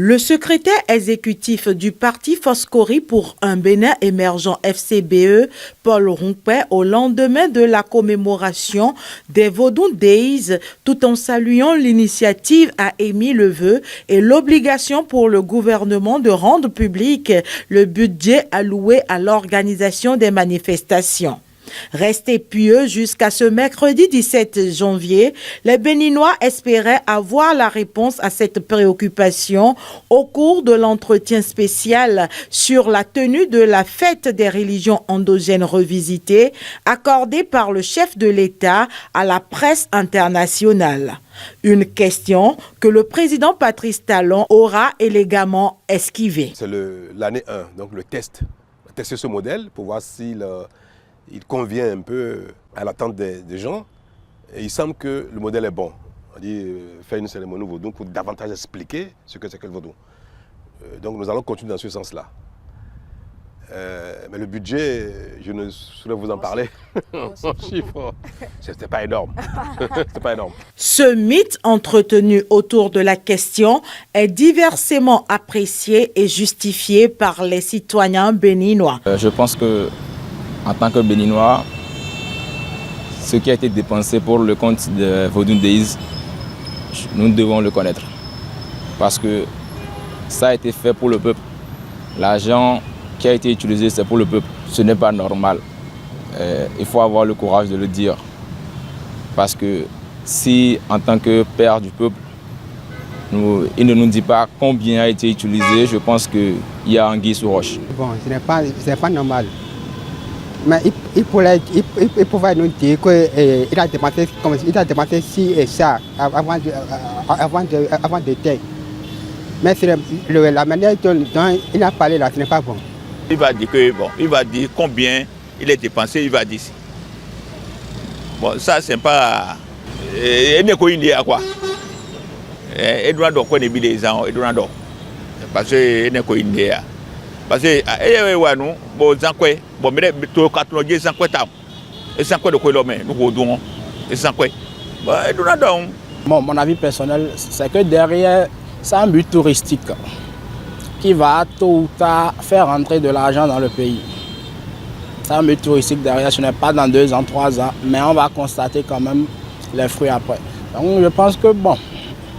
Le secrétaire exécutif du parti Foscori pour un Bénin émergent FCBE, Paul Rompé, au lendemain de la commémoration des Vodun Days, tout en saluant l'initiative, a émis le vœu et l'obligation pour le gouvernement de rendre public le budget alloué à l'organisation des manifestations. Restés pieux jusqu'à ce mercredi 17 janvier, les Béninois espéraient avoir la réponse à cette préoccupation au cours de l'entretien spécial sur la tenue de la fête des religions endogènes revisitées accordée par le chef de l'État à la presse internationale. Une question que le président Patrice Talon aura élégamment esquivée. C'est l'année 1, donc le test. Tester ce modèle pour voir s'il il convient un peu à l'attente des gens. Et il semble que le modèle est bon. On dit faire une cérémonie vaudou pour davantage expliquer ce que c'est que le vaudou. Donc nous allons continuer dans ce sens-là. Mais le budget, je ne saurais vous en parler en chiffres. C'était pas énorme. C'était pas énorme. Ce mythe entretenu autour de la question est diversement apprécié et justifié par les citoyens béninois. Je pense que en tant que Béninois, ce qui a été dépensé pour le compte de Vodun Days, nous devons le connaître. Parce que ça a été fait pour le peuple. L'argent qui a été utilisé, c'est pour le peuple. Ce n'est pas normal. Il faut avoir le courage de le dire. Parce que si, en tant que père du peuple, il ne nous dit pas combien a été utilisé, je pense qu'il y a anguille sous roche. Bon, ce n'est pas normal. Mais il pouvait nous dire qu'il a dépensé ci et ça avant de terre. Mais la manière dont il a parlé là, ce n'est pas bon. Il va dire que il va dire combien il est dépensé, il va dire. Bon, ça c'est pas. Il n'est pas une quoi. Il doit donc connaître les gens, il doit donc. Parce qu'il n'est pas une idée. Parce que nous, bon, mais tout quand nous disons quoi tam, et sans quoi de quoi l'homme, nous godons, et sans quoi. Bon, mon avis personnel, c'est que derrière, c'est un but touristique qui va tôt ou tard faire rentrer de l'argent dans le pays. C'est un but touristique derrière, ce n'est pas dans 2 ans, 3 ans, mais on va constater quand même les fruits après. Donc je pense que bon,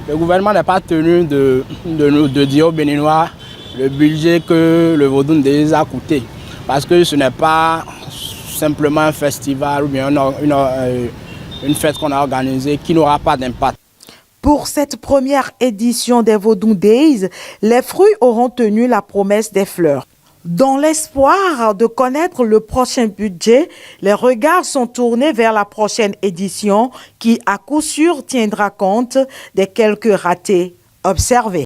le gouvernement n'est pas tenu de dire aux Béninois le budget que le Vodun Days a coûté. Parce que ce n'est pas simplement un festival ou bien une fête qu'on a organisée qui n'aura pas d'impact. Pour cette première édition des Vodun Days, les fruits auront tenu la promesse des fleurs. Dans l'espoir de connaître le prochain budget, les regards sont tournés vers la prochaine édition qui, à coup sûr, tiendra compte des quelques ratés observés.